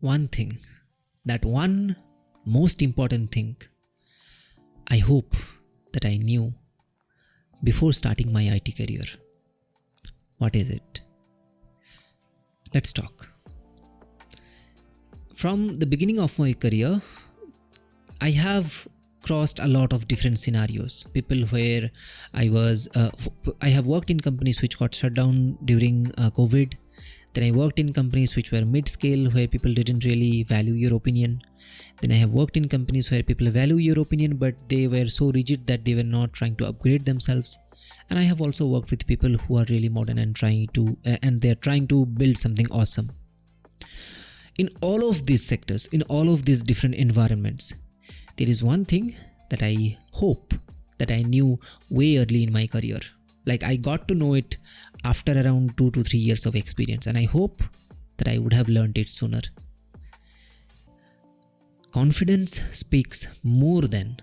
one thing, that one most important thing I hope that I knew before starting my IT career. What is it? Let's talk. From the beginning of my career, I have crossed a lot of different scenarios. People where I have worked in companies which got shut down during COVID. Then I worked in companies which were mid-scale, where people didn't really value your opinion. Then I have worked in companies where people value your opinion, but they were so rigid that they were not trying to upgrade themselves. And I have also worked with people who are really modern and they're trying to build something awesome. In all of these sectors, in all of these different environments, there is one thing that I hope that I knew way early in my career. Like I got to know it after around 2 to 3 years of experience, and I hope that I would have learned it sooner. Confidence speaks more than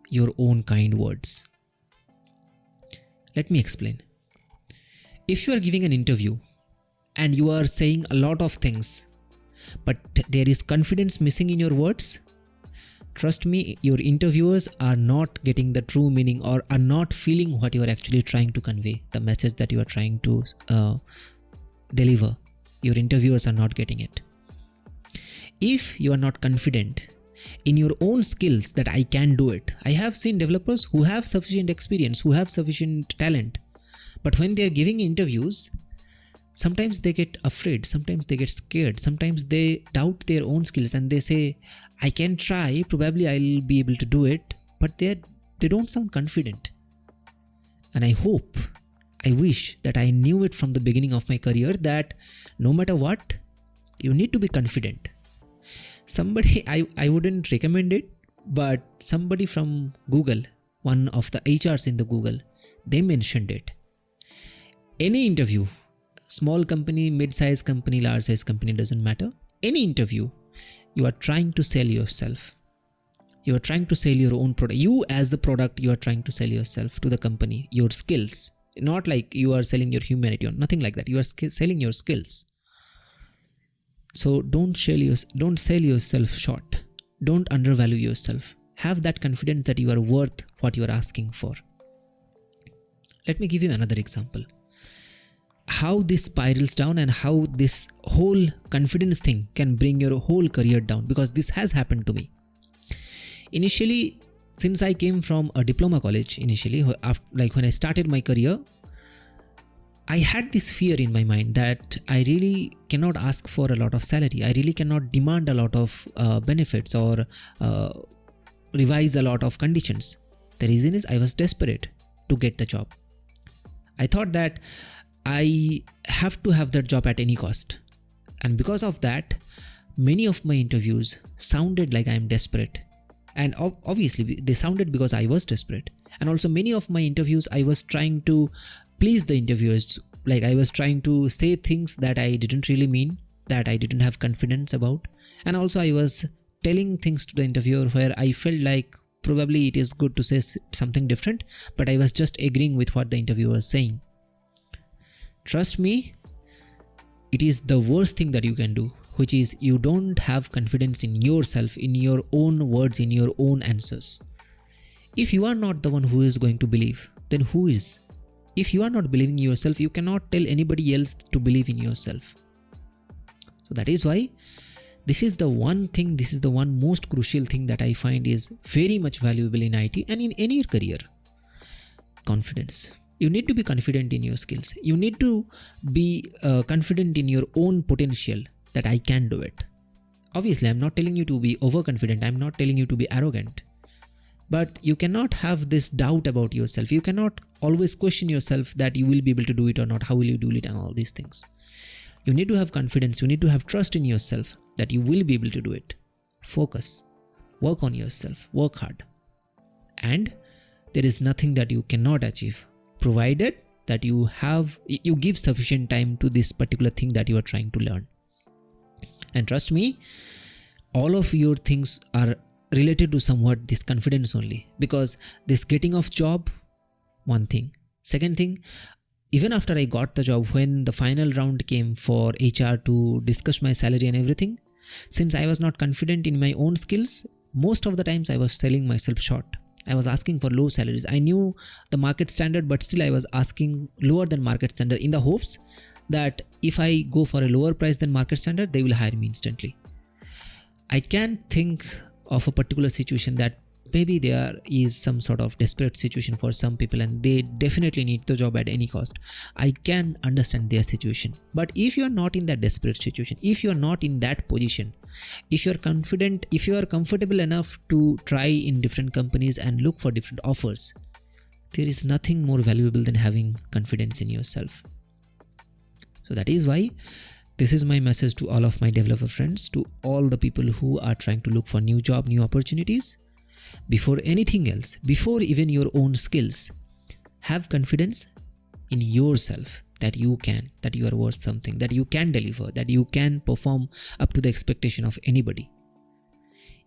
your own kind words. Let me explain. If you are giving an interview and you are saying a lot of things, but there is confidence missing in your words, trust me, your interviewers are not getting the true meaning or are not feeling what you are actually trying to convey, the message that you are trying to deliver. Your interviewers are not getting it. If you are not confident in your own skills that I can do it. I have seen developers who have sufficient experience, who have sufficient talent, but when they are giving interviews, sometimes they get afraid, sometimes they get scared, sometimes they doubt their own skills and they say, I can try, probably I'll be able to do it, but they don't sound confident. And I wish that I knew it from the beginning of my career that no matter what, you need to be confident. Somebody, I wouldn't recommend it, but somebody from Google, one of the HRs in the Google, they mentioned it. Any interview, small company, mid-size company, large-size company, doesn't matter. Any interview, you are trying to sell yourself. You are trying to sell your own product. You as the product, you are trying to sell yourself to the company, your skills. Not like you are selling your humanity or nothing like that. You are selling your skills. So don't sell yourself short. Don't undervalue yourself. Have that confidence that you are worth what you are asking for. Let me give you another example. How this spirals down and how this whole confidence thing can bring your whole career down, because this has happened to me. Initially, since I came from a diploma college, when I started my career, I had this fear in my mind that I really cannot ask for a lot of salary. I really cannot demand a lot of benefits or revise a lot of conditions. The reason is I was desperate to get the job. I thought that I have to have that job at any cost. And because of that, many of my interviews sounded like I am desperate. And obviously, they sounded because I was desperate. And also many of my interviews, I was trying to please the interviewers. Like I was trying to say things that I didn't really mean, that I didn't have confidence about. And also I was telling things to the interviewer where I felt like probably it is good to say something different, but I was just agreeing with what the interviewer was saying. Trust me, it is the worst thing that you can do, which is you don't have confidence in yourself, in your own words, in your own answers. If you are not the one who is going to believe, then who is? If you are not believing in yourself, you cannot tell anybody else to believe in yourself. So that is why this is the one most crucial thing that I find is very much valuable in IT and in any career. Confidence. You need to be confident in your skills. You need to be confident in your own potential that I can do it. Obviously, I'm not telling you to be overconfident. I'm not telling you to be arrogant. But you cannot have this doubt about yourself. You cannot always question yourself that you will be able to do it or not. How will you do it and all these things. You need to have confidence. You need to have trust in yourself that you will be able to do it. Focus. Work on yourself. Work hard. And there is nothing that you cannot achieve, provided that you give sufficient time to this particular thing that you are trying to learn. And trust me, all of your things are related to somewhat this confidence only, because this getting of job, one thing. Second thing, even after I got the job, when the final round came for HR to discuss my salary and everything, Since I was not confident in my own skills, most of the times I was selling myself short. I was asking for low salaries. I knew the market standard, but still I was asking lower than market standard in the hopes that if I go for a lower price than market standard, they will hire me instantly. I can think of a particular situation that maybe there is some sort of desperate situation for some people and they definitely need the job at any cost. I can understand their situation. But if you are not in that desperate situation, if you are not in that position, if you are confident, if you are comfortable enough to try in different companies and look for different offers, there is nothing more valuable than having confidence in yourself. So that is why this is my message to all of my developer friends, to all the people who are trying to look for new job, new opportunities. Before anything else, before even your own skills, have confidence in yourself that you can, that you are worth something, that you can deliver, that you can perform up to the expectation of anybody.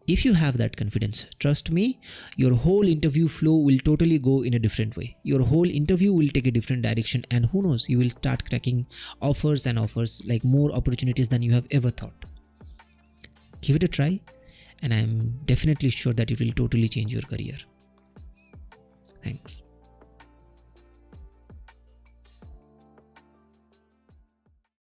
If you have that confidence, trust me, your whole interview flow will totally go in a different way. Your whole interview will take a different direction, and who knows, you will start cracking offers and offers, like more opportunities than you have ever thought. Give it a try, and I am definitely sure that it will totally change your career. Thanks.